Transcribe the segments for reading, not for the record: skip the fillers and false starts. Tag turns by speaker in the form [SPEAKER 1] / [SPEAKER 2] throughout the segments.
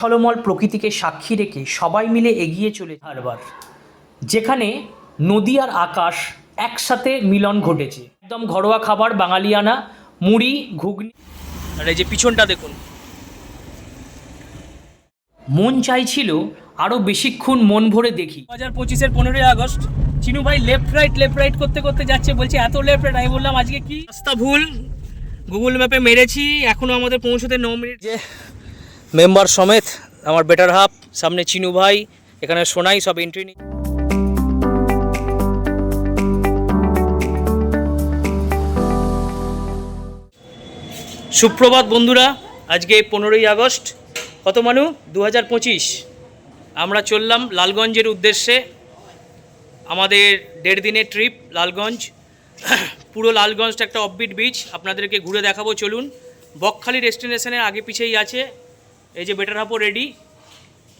[SPEAKER 1] ঝলমল প্রকৃতিকে সাক্ষী রেখে সবাই মিলে এগিয়ে চলে হারবার, যেখানে নদী আর আকাশ একসাথে মিলন ঘটেছে। একদম ঘরোয়া খাবার, বাঙালিয়ানা, মুড়ি, ঘুগনি। আর এই যে পিছনটা দেখুন, মন চাইছিল আরও বেশিক্ষণ মন ভরে দেখি। 2025-এর 15ই আগস্ট চিনু ভাই লেফট রাইট করতে করতে যাচ্ছে, বলছে এত লেফট রাইট। আমি বললাম আজকে কি রাস্তা ভুল, গুগল ম্যাপে মেরেছি, এখনও আমাদের পৌঁছতে 9 মিনিট। যে মেম্বার সমেত আমার বেটার হাফ, সামনে চিনু ভাই, এখানে সোনাই, সব এন্ট্রি নিই। সুপ্রভাত বন্ধুরা, আজকে 15ই আগস্ট, কত মানু 2025। আমরা চললাম লালগঞ্জের উদ্দেশ্যে। আমাদের 1.5 দিনের ট্রিপ লালগঞ্জ। পুরো লালগঞ্জটা একটা অফবিট বিচ, আপনাদেরকে ঘুরে দেখাবো। চলুন। বকখালি ডেস্টিনেশনের আগে পিছেই আছে। এই যে বেটার হাফও রেডি,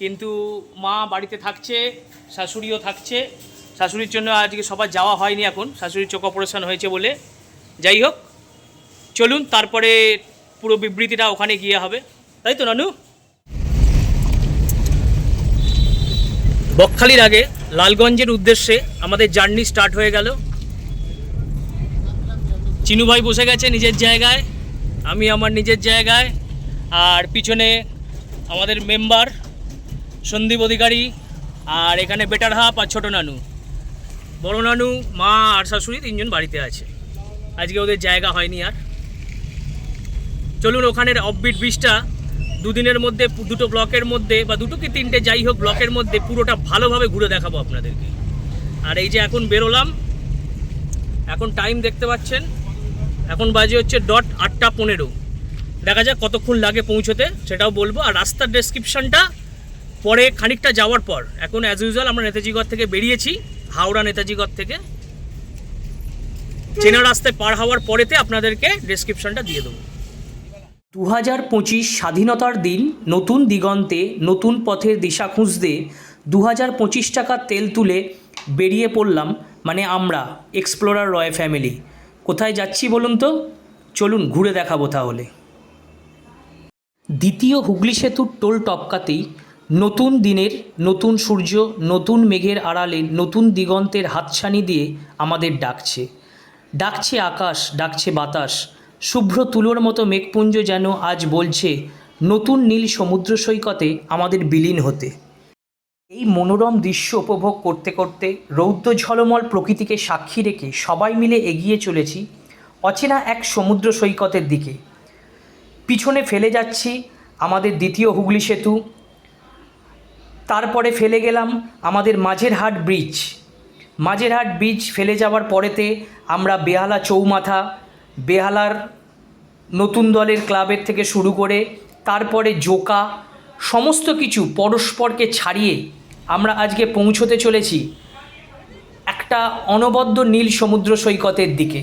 [SPEAKER 1] কিন্তু মা বাড়িতে থাকছে, শাশুড়িও থাকছে। শাশুড়ির জন্য আজকে সবার যাওয়া হয়নি, এখন শাশুড়ির চোখ অপারেশন হয়েছে বলে। যাই হোক, চলুন, তারপরে পুরো বিবৃতিটা ওখানে গিয়ে হবে, তাই তো নানু? বকখালির আগে লালগঞ্জের উদ্দেশ্যে আমাদের জার্নি স্টার্ট হয়ে গেল। চিনু ভাই বসে গেছে নিজের জায়গায়, আমি আমার নিজের জায়গায়, আর পিছনে আমাদের মেম্বার সন্দীপ অধিকারী, আর এখানে বেটার হাফ আর ছোটো নানু। বড় নানু, মা আর শাশুড়ি 3 জন বাড়িতে আছে। আজকে ওদের জায়গা হয়নি আর। চলুন, ওখানের অফবিট বিচটা 2 দিনের মধ্যে, 2টো ব্লকের মধ্যে, বা 2টো কি 3টে, যাই হোক, ব্লকের মধ্যে পুরোটা ভালোভাবে ঘুরে দেখাবো আপনাদেরকে। আর এই যে এখন বেরোলাম, এখন টাইম দেখতে পাচ্ছেন, এখন বাজে হচ্ছে 8:15। দেখা যাক কতক্ষণ লাগে পৌঁছতে, সেটাও বলবো। আর রাস্তার ডেসক্রিপশানটা পরে খানিকটা যাওয়ার পর। এখন অ্যাজ ইউজুয়াল আমরা নেতাজিগড় থেকে বেরিয়েছি, হাওড়া নেতাজিগড় থেকে। চেনা রাস্তায় পার হওয়ার পরেতে আপনাদেরকে ডেসক্রিপশানটা দিয়ে দেবো। 2025 স্বাধীনতার দিন, নতুন দিগন্তে, নতুন পথের দিশা খুঁজতে 2025 টাকার তেল তুলে বেরিয়ে পড়লাম। মানে আমরা এক্সপ্লোরার রয় ফ্যামিলি। কোথায় যাচ্ছি বলুন তো? চলুন ঘুরে দেখাবো তাহলে। দ্বিতীয় হুগলি সেতুর টোল টপকাতেই নতুন দিনের নতুন সূর্য, নতুন মেঘের আড়ালে নতুন দিগন্তের হাতছানি দিয়ে আমাদের ডাকছে। ডাকছে আকাশ, ডাকছে বাতাস। শুভ্র তুলোর মতো মেঘপুঞ্জ যেন আজ বলছে নতুন নীল সমুদ্র সৈকতে আমাদের বিলীন হতে। এই মনোরম দৃশ্য উপভোগ করতে করতে, রৌদ্র ঝলমল প্রকৃতিকে সাক্ষী রেখে সবাই মিলে এগিয়ে চলেছি অচেনা এক সমুদ্র সৈকতের দিকে। পিছনে ফেলে যাচ্ছি আমাদের দ্বিতীয় হুগলি সেতু, তারপরে ফেলে গেলাম আমাদের মাঝেরহাট ব্রিজ। মাঝেরহাট ব্রিজ ফেলে যাওয়ার পরেতে আমরা বেহালা চৌমাথা, বেহালার নতুন দলের ক্লাবের থেকে শুরু করে তারপরে জোকা, সমস্ত কিছু পরস্পরকে ছাড়িয়ে আমরা আজকে পৌঁছতে চলেছি একটা অনবদ্য নীল সমুদ্র সৈকতের দিকে।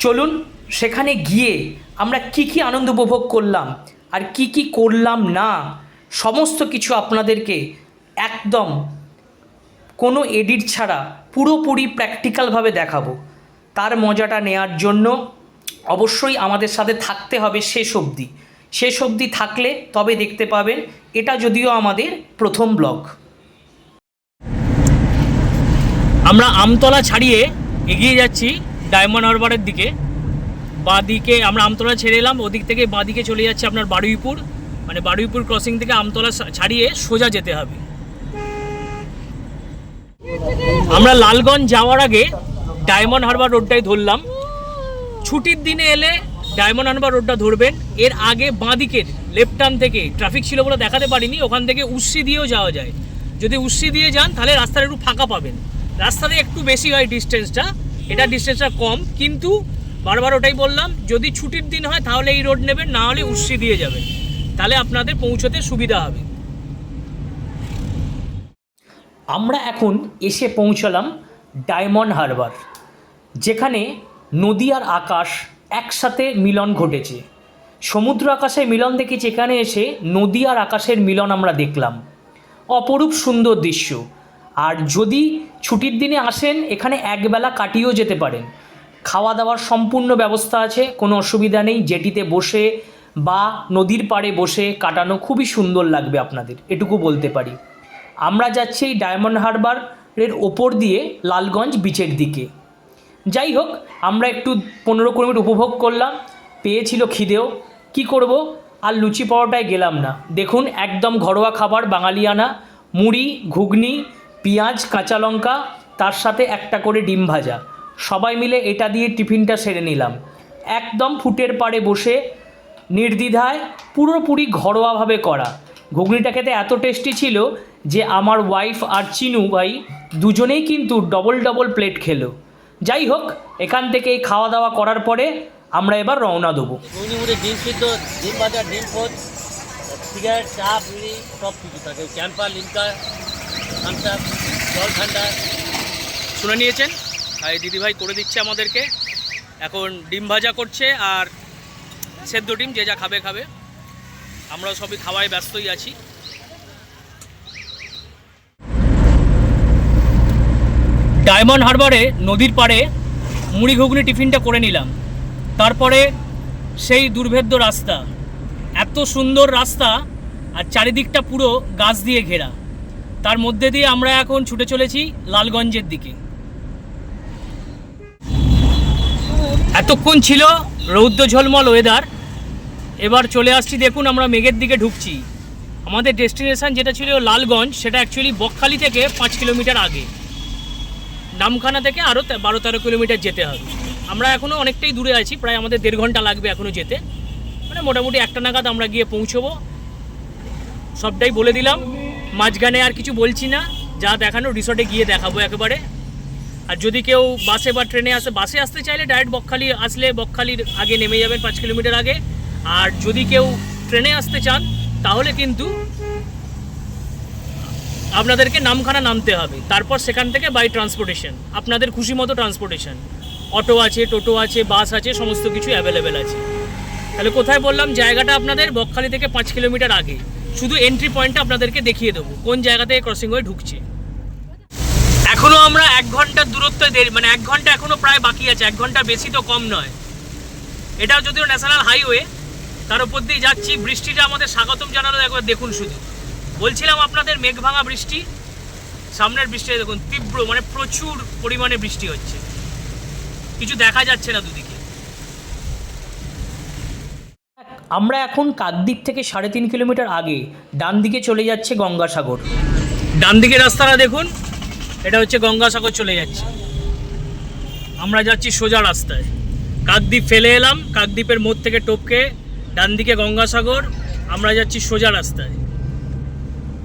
[SPEAKER 1] চলুন সেখানে গিয়ে আমরা কি কি আনন্দ উপভোগ করলাম আর কি কি করলাম না, সমস্ত কিছু আপনাদেরকে একদম কোনো এডিট ছাড়া পুরোপুরি প্র্যাকটিক্যালভাবে দেখাবো। তার মজাটা নেওয়ার জন্য অবশ্যই আমাদের সাথে থাকতে হবে শেষ অবধি থাকলে তবে দেখতে পাবেন। এটা যদিও আমাদের প্রথম ব্লগ। আমরা আমতলা ছাড়িয়ে এগিয়ে যাচ্ছি ডায়মন্ড হারবারের দিকে। বাঁ দিকে আমরা আমতলা ছেড়ে এলাম, ওদিক থেকে বাঁ দিকে চলে যাচ্ছে আপনার বারুইপুর। মানে বারুইপুর ক্রসিং থেকে আমতলা ছাড়িয়ে সোজা যেতে হবে। আমরা লালগঞ্জ যাওয়ার আগে ডায়মন্ড হারবার রোডটাই ধরলাম। ছুটির দিনে এলে ডায়মন্ড হারবার রোডটা ধরবেন। এর আগে বাঁ দিকের লেফট টার্ন থেকে ট্রাফিক ছিল বলে দেখাতে পারিনি, ওখান থেকে উস্সি দিয়েও যাওয়া যায়। যদি উস্সি দিয়ে যান তাহলে রাস্তাটা একটু ফাঁকা পাবেন। রাস্তাতে একটু বেশি হয় ডিস্টেন্সটা, এটা ডিস্টেন্সটা কম, কিন্তু বারবার ওটাই বললাম, যদি ছুটির দিন হয় তাহলে এই রোড নেবেন, না হলে উস্সি দিয়ে যাবেন, তাহলে আপনাদের পৌঁছতে সুবিধা হবে। আমরা এখন এসে পৌঁছলাম ডায়মন্ড হারবার, যেখানে নদী আর আকাশ একসাথে মিলন ঘটেছে। সমুদ্র আকাশের মিলন দেখেছি, এখানে এসে নদী আর আকাশের মিলন আমরা দেখলাম। অপরূপ সুন্দর দৃশ্য। আর যদি ছুটির দিনে আসেন, এখানে একবেলা কাটিয়েও যেতে পারেন। খাওয়া দাওয়ার সম্পূর্ণ ব্যবস্থা আছে, কোনো অসুবিধা নেই। জেটিতে বসে বা নদীর পাড়ে বসে কাটানো খুবই সুন্দর লাগবে আপনাদের, এটুকু বলতে পারি। আমরা যাচ্ছি এই ডায়মন্ড হারবারের ওপর দিয়ে লালগঞ্জ বিচের দিকে। যাই হোক, আমরা একটু 15-20 মিনিট উপভোগ করলাম, পেয়েছিল খিদেও, কি করব, আর লুচি পরোটায় গেলাম না। দেখুন একদম ঘরোয়া খাবার, বাঙালিয়ানা, মুড়ি, ঘুগনি, পেঁয়াজ, কাঁচা লঙ্কা, তার সাথে একটা করে ডিম ভাজা, সবাই মিলে এটা দিয়ে টিফিনটা সেরে নিলাম। একদম ফুটের পাড়ে বসে নির্দ্বিধায় পুরোপুরি ঘরোয়াভাবে করা। ঘুগনিটা খেতে এত টেস্টি ছিল যে আমার ওয়াইফ আর চিনু ভাই দুজনেই কিন্তু ডবল প্লেট খেলো। যাই হোক, এখান থেকে এই খাওয়া দাওয়া করার পরে আমরা এবার রওনা দেবো।
[SPEAKER 2] ঘুগনি মুড়ি, ডিম সিদ্ধ, ডিম ভাজা, ডিম পোচ, সিগারেট, চা, বিড়ি সব কিছু থাকে। ক্যাম্পা, লিমকা, থামস আপ, জল ঠান্ডা।
[SPEAKER 1] শুনে নিয়েছেন, আর এই দিদিভাই করে দিচ্ছে আমাদেরকে। এখন ডিম ভাজা করছে আর সেদ্ধ ডিম, যে যা খাবে খাবে। আমরা সবই খাওয়ায় ব্যস্তই আছি। ডায়মন্ড হারবারে নদীর পাড়ে মুড়ি ঘুগনি টিফিনটা করে নিলাম। তারপরে সেই দুর্ভেদ্য রাস্তা, এত সুন্দর রাস্তা আর চারিদিকটা পুরো গাছ দিয়ে ঘেরা, তার মধ্যে দিয়ে আমরা এখন ছুটে চলেছি লালগঞ্জের দিকে। এতক্ষণ ছিল রৌদ্র ঝলমল ওয়েদার, এবার চলে আসছি, দেখুন আমরা মেঘের দিকে ঢুকছি। আমাদের ডেস্টিনেশন যেটা ছিল লালগঞ্জ, সেটা অ্যাকচুয়ালি বকখালি থেকে 5 কিলোমিটার আগে, নামখানা থেকে আরও 12-13 কিলোমিটার যেতে হবে। আমরা এখনও অনেকটাই দূরে আছি, প্রায় আমাদের 1.5 ঘন্টা লাগবে এখনও যেতে, মানে মোটামুটি 1টা নাগাদ আমরা গিয়ে পৌঁছবো। সবটাই বলে দিলাম, মাঝখানে আর কিছু বলছি না, যা দেখানো রিসর্টে গিয়ে দেখাবো একেবারে। আর যদি কেউ বাসে বা ট্রেনে আসে, বাসে আসতে চাইলে ডাইরেক্ট বকখালি আসলে বকখালির আগে নেমে যাবেন 5 কিলোমিটার আগে। আর যদি কেউ ট্রেনে আসতে চান তাহলে কিন্তু আপনাদেরকে নামখানা নামতে হবে, তারপর সেখান থেকে বাই ট্রান্সপোর্টেশন, আপনাদের খুশি মতো ট্রান্সপোর্টেশন, অটো আছে, টোটো আছে, বাস আছে, সমস্ত কিছু অ্যাভেলেবেল আছে। তাহলে কোথায় বললাম, জায়গাটা আপনাদের বকখালি থেকে 5 কিলোমিটার আগে। শুধু এন্ট্রি পয়েন্টটা আপনাদেরকে দেখিয়ে দেবো কোন জায়গা থেকে ক্রসিং হয়ে ঢুকছে। এখনও আমরা 1 ঘন্টার দূরত্বে দেরি, মানে 1 ঘন্টা এখনও প্রায় বাকি আছে, 1 ঘন্টা বেশি তো কম নয়। এটাও যদিও ন্যাশনাল হাইওয়ে, তার উপর দিয়ে যাচ্ছি। বৃষ্টিটা আমাদের স্বাগতম জানালো, একবার দেখুন শুধু। বলছিলাম আপনাদের মেঘ ভাঙা বৃষ্টি, সামনের বৃষ্টি দেখুন, তীব্র, মানে প্রচুর পরিমাণে বৃষ্টি হচ্ছে, কিছু দেখা যাচ্ছে না দুদিকে। আমরা এখন কাকদ্বীপ থেকে 3.5 কিলোমিটার আগে ডান দিকে চলে যাচ্ছে গঙ্গাসাগর। ডান দিকে রাস্তাটা দেখুন, এটা হচ্ছে গঙ্গাসাগর চলে যাচ্ছে। আমরা যাচ্ছি সোজা রাস্তায়, কাকদ্বীপ ফেলে এলাম, কাকদ্বীপের মোড় থেকে টপকে ডান দিকে গঙ্গাসাগর, আমরা যাচ্ছি সোজা রাস্তায়।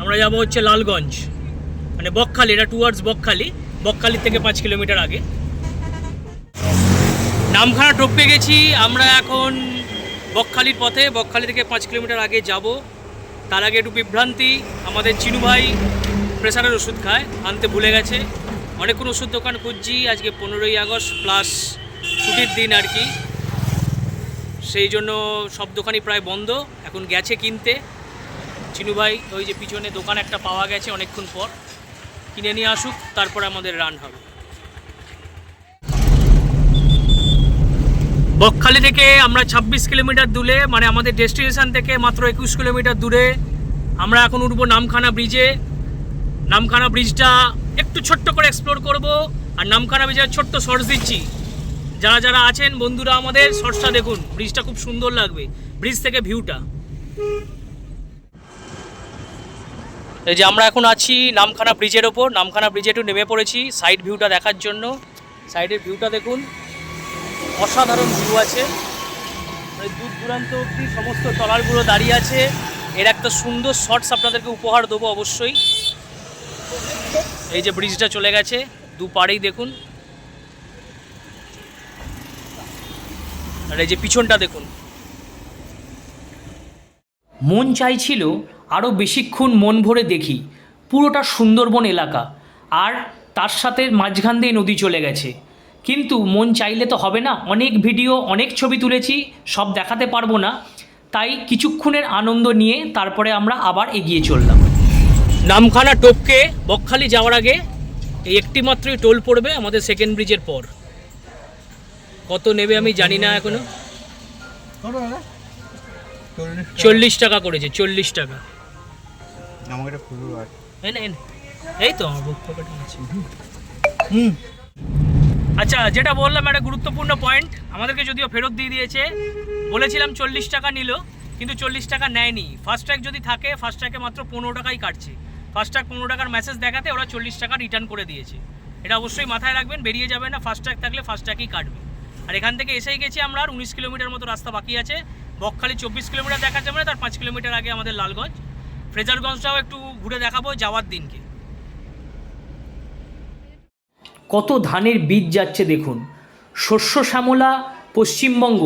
[SPEAKER 1] আমরা যাব হচ্ছে লালগঞ্জ, মানে বকখালি, এটা টুয়ার্ডস বকখালি, বকখালি থেকে 5 কিলোমিটার আগে। নামখানা টপকে গেছি আমরা এখন বকখালির পথে, বকখালি থেকে 5 কিলোমিটার আগে যাব। তার আগে একটু বিভ্রান্তি, আমাদের চিনু ভাই প্রেসারের ওষুধ খায়, আনতে ভুলে গেছে। অনেকক্ষণ ওষুধ দোকান খুঁজছি, আজকে 15ই আগস্ট প্লাস ছুটির দিন আর কি, সেই জন্য সব দোকানই প্রায় বন্ধ। এখন গেছে কিনতে চিনু ভাই, ওই যে পিছনে দোকান একটা পাওয়া গেছে, অনেকক্ষণ পর কিনে নিয়ে আসুক, তারপর আমাদের রান হবে। বকখালি থেকে আমরা 26 কিলোমিটার দূরে, মানে আমাদের ডেস্টিনেশন থেকে মাত্র 21 কিলোমিটার দূরে আমরা এখন উঠবো নামখানা ব্রিজে। নামখানা ব্রিজটা একটু ছোট্ট করে এক্সপ্লোর করব, আর নামখানা ব্রিজের ছোট্ট শর্টস দিচ্ছি। যারা যারা আছেন বন্ধুরা আমাদের, শর্টসটা দেখুন, ব্রিজটা খুব সুন্দর লাগবে, ব্রিজ থেকে ভিউটা। এই যে আমরা এখন আছি নামখানা ব্রিজের ওপর, নামখানা ব্রিজে একটু নেমে পড়েছি সাইড ভিউটা দেখার জন্য। সাইডের ভিউটা দেখুন, অসাধারণ ভিউ আছে, মানে দূর দূরান্ত অবধি সমস্ত ট্রলারগুলো দাঁড়িয়ে আছে। এর একটা সুন্দর শর্টস আপনাদেরকে উপহার দেবো অবশ্যই। এই যে ব্রিজটা চলে গেছে, দুপাড়েই দেখুন, আর এই যে পিছনটা দেখুন। মন চাইছিল আরও বেশিক্ষণ মন ভরে দেখি পুরোটা সুন্দরবন এলাকা, আর তার সাথে মাঝখান দিয়ে নদী চলে গেছে, কিন্তু মন চাইলে তো হবে না। অনেক ভিডিও, অনেক ছবি তুলেছি, সব দেখাতে পারবো না, তাই কিছুক্ষণের আনন্দ নিয়ে তারপরে আমরা আবার এগিয়ে চললাম। নামখানা টপকে বকখালি যাওয়ার আগে এই একটি মাত্রই টোল পড়বে আমাদের সেকেন্ড ব্রিজের পর। কত নেবে আমি জানি না এখনো, 40 টাকা করেছে, 40 টাকা।
[SPEAKER 3] আমাকে একটা খুচরো আর
[SPEAKER 1] এই তো আমার বুক পকেটে আছে। আচ্ছা, যেটা বললাম একটা গুরুত্বপূর্ণ পয়েন্ট, আমাদেরকে যদিও ফেরত দিয়ে দিয়েছে, বলেছিলাম 40 টাকা নিল, কিন্তু 40 টাকা নেয়নি। ফাস্ট্যাগ যদি থাকে, ফাস্ট্যাগে মাত্র 15 টাকাই কাটছে। ফাস্ট্যাগ 15 টাকার মেসেজ দেখাতে ওরা 40 টাকা রিটার্ন করে দিয়েছে। এটা অবশ্যই মাথায় রাখবেন, বেরিয়ে যাবে না, ফাস্ট্যাগ থাকলে ফাস্ট্যাগই কাটবে। আর এখান থেকে এসেই গেছি আমরা, আর 19 কিলোমিটার মতো রাস্তা বাকি আছে। বকখালি 24 কিলোমিটার দেখা যাবে না, তার 5 কিলোমিটার আগে আমাদের লালগঞ্জ। ফ্রেজারগঞ্জটাও একটু ঘুরে দেখাবো যাওয়ার দিনকে। কত ধানের বীজ যাচ্ছে দেখুন। শস্য শ্যামলা পশ্চিমবঙ্গ,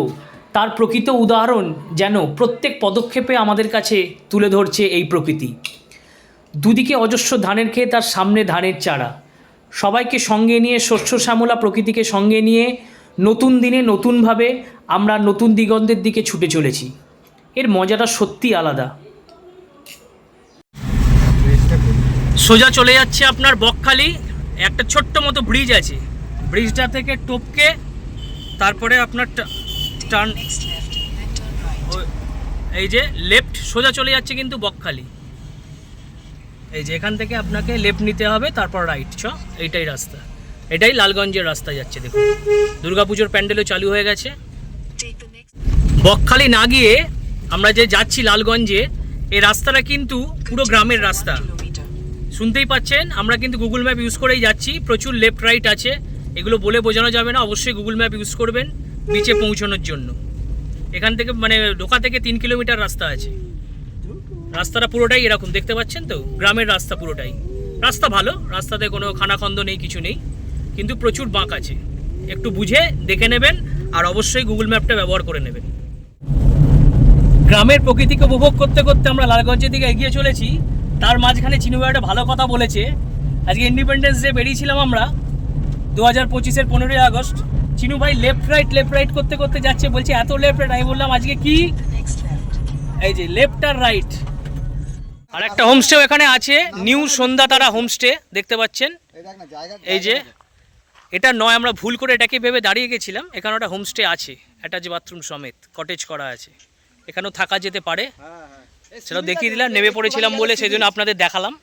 [SPEAKER 1] তার প্রকৃত উদাহরণ যেন প্রত্যেক পদক্ষেপে আমাদের কাছে তুলে ধরছে এই প্রকৃতি। দুদিকে অজস্র ধানের ক্ষেত, তার সামনে ধানের চারা। সবাইকে সঙ্গে নিয়ে, শস্য শ্যামলা প্রকৃতিকে সঙ্গে নিয়ে নতুন দিনে নতুনভাবে আমরা নতুন দিগন্তের দিকে ছুটে চলেছি। এর মজাটা সত্যি আলাদা। সোজা চলে যাচ্ছে আপনার বকখালি, একটা ছোট্ট মতো ব্রিজ আছে, ব্রিজটা থেকে টপকে তারপরে আপনার টার্ন, এই যে লেফট, সোজা চলে যাচ্ছে কিন্তু বকখালি। এই যে এখান থেকে আপনাকে লেফট নিতে হবে, তারপর রাইট। এইটাই রাস্তা, এটাই লালগঞ্জের রাস্তা যাচ্ছে। দেখুন দুর্গাপুজোর প্যান্ডেলও চালু হয়ে গেছে। বকখালি না গিয়ে আমরা যে যাচ্ছি লালগঞ্জে, এই রাস্তাটা কিন্তু পুরো গ্রামের রাস্তা। শুনতেই পাচ্ছেন, আমরা কিন্তু গুগল ম্যাপ ইউজ করেই যাচ্ছি। প্রচুর লেফট রাইট আছে, এগুলো বলে বোঝানো যাবে না। অবশ্যই গুগল ম্যাপ ইউজ করবেন বিচে পৌঁছানোর জন্য। এখান থেকে মানে ঢোকা থেকে 3 কিলোমিটার রাস্তা আছে। রাস্তাটা পুরোটাই এরকম দেখতে পাচ্ছেন তো, গ্রামের রাস্তা পুরোটাই। রাস্তা ভালো, রাস্তাতে কোনো খানাখন্দ নেই, কিছু নেই, কিন্তু প্রচুর বাঁক আছে। একটু বুঝে দেখে নেবেন, আর অবশ্যই গুগল ম্যাপটা ব্যবহার করে নেবেন। গ্রামের প্রকৃতিকে উপভোগ করতে করতে আমরা লালগঞ্জের দিকে এগিয়ে চলেছি। তার মাঝখানে চিনুভাই একটা ভালো কথা বলেছে। আজকে ইন্ডিপেন্ডেন্স ডে বেরিয়েছিলাম আমরা 2025-এর 15ই আগস্ট। চিনু ভাই লেফট রাইট করতে করতে যাচ্ছে, বলছে এত লেফট রাইট। আমি বললাম আজকে কি, এই যে লেফট আর রাইট। আর একটা হোমস্টেও এখানে আছে, নিউ সন্ধ্যা তারা হোমস্টে দেখতে পাচ্ছেন। এই যে এটা নয়, আমরা ভুল করে এটাকে ভেবে দাঁড়িয়ে গেছিলাম। এখানে একটা হোমস্টে আছে, অ্যাটাচ বাথরুম সমেত, কটেজ করা আছে, এখানেও থাকা যেতে পারে। সেটাও দেখিয়ে দিলাম, নেমে পড়েছিলাম বলে সেই জন্য আপনাদের দেখালাম।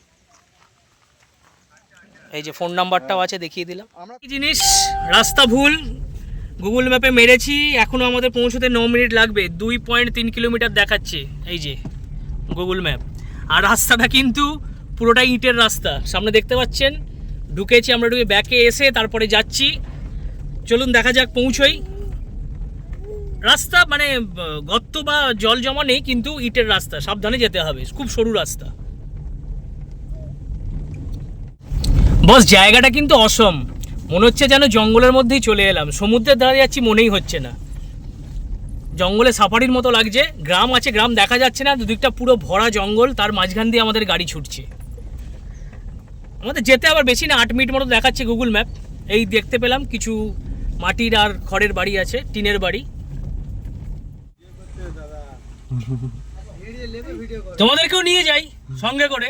[SPEAKER 1] এই যে ফোন নাম্বারটাও আছে, দেখিয়ে দিলাম। কি জিনিস, রাস্তা ভুল গুগল ম্যাপে মেরেছি, এখনও আমাদের পৌঁছতে 9 মিনিট লাগবে। 2.3 কিলোমিটার দেখাচ্ছে এই যে গুগল ম্যাপ। আর রাস্তাটা কিন্তু পুরোটাই ইটের রাস্তা, সামনে দেখতে পাচ্ছেন। ঢুকেছি আমরা, ঢুকে ব্যাকে এসে তারপরে যাচ্ছি। চলুন দেখা যাক পৌঁছই। রাস্তা মানে গর্ত বা জল জমা নেই, কিন্তু ইটের রাস্তা, সাবধানে যেতে হবে, খুব সরু রাস্তা। বস জায়গাটা কিন্তু অসম, মনে হচ্ছে যেন জঙ্গলের মধ্যেই চলে এলাম। সমুদ্রের ধারে যাচ্ছি মনেই হচ্ছে না, জঙ্গলে সাফারির মতো লাগছে। গ্রাম আছে, গ্রাম দেখা যাচ্ছে না, দুদিকটা পুরো ভরা জঙ্গল, তার মাঝখান দিয়ে আমাদের গাড়ি ছুটছে। আমাদের যেতে আবার বেশি না, 8 মিনিট মতো দেখাচ্ছে গুগল ম্যাপ। এই দেখতে পেলাম কিছু মাটির আর খড়ের বাড়ি আছে, টিনের বাড়ি। তোমাদেরকেও নিয়ে যাই সঙ্গে করে।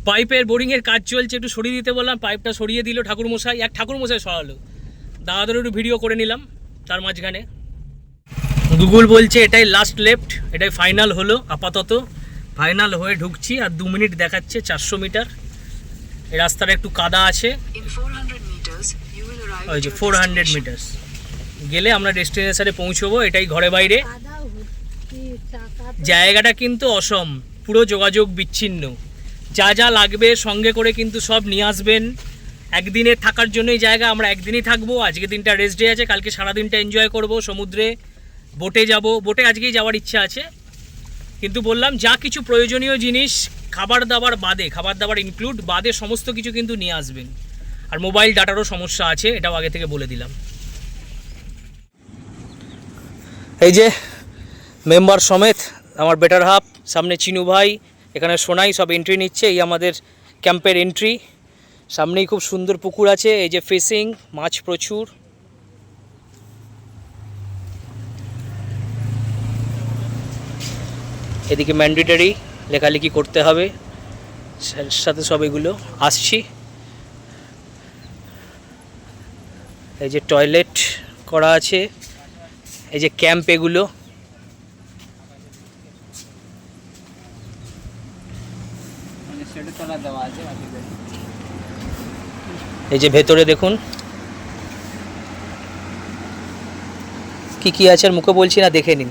[SPEAKER 1] পাইপের বোরিংয়ের কাজ চলছে, একটু সরিয়ে দিতে বললাম, পাইপটা সরিয়ে দিল ঠাকুরমশাই। এক ঠাকুরমশাই সরালো, দাদাদের একটু ভিডিও করে নিলাম তার মাঝখানে। গুগল বলছে এটাই লাস্ট লেফট, এটাই ফাইনাল হলো আপাতত। ফাইনাল হয়ে ঢুকছি, আর 2 মিনিট দেখাচ্ছে, 400 মিটার। এই রাস্তাটা একটু কাদা আছে। ওই যে 400 মিটার গেলে আমরা ডেস্টিনেশনে পৌঁছবো। এটাই ঘরে বাইরে। জায়গাটা কিন্তু অসম, পুরো যোগাযোগ বিচ্ছিন্ন। যা যা লাগবে সঙ্গে করে কিন্তু সব নিয়ে আসবেন। একদিনের থাকার জন্যই জায়গা, আমরা একদিনই থাকবো। আজকে দিনটা রেস্ট ডে আছে, কালকে সারাদিনটা এনজয় করব সমুদ্রে। বোটে যাব, বোটে আজকেই যাওয়ার ইচ্ছা আছে। কিন্তু বললাম যা কিছু প্রয়োজনীয় জিনিস, খাবার দাবার বাদে, খাবার দাবার ইনক্লুড বাদে সমস্ত কিছু কিন্তু নিয়ে আসবেন। আর মোবাইল ডাটারও সমস্যা আছে, এটাও আগে থেকে বলে দিলাম। এই যে মেম্বার সমেত আমার বেটার হাফ, সামনে চিনু ভাই, এখানে সোনাই, সব এন্ট্রি নিচ্ছে। এই আমাদের ক্যাম্পের এন্ট্রি। সামনেই খুব সুন্দর পুকুর আছে, এই যে ফিশিং, মাছ প্রচুর। এদিকে ম্যান্ডেটরি লেখালেখি করতে হবে, সাথে সব এগুলো আসছি। এই যে টয়লেট করা আছে, এই যে ক্যাম্প এগুলো, এই যে ভেতরে দেখুন কি কি আছে, আর মুখে বলছি না, দেখে নিন।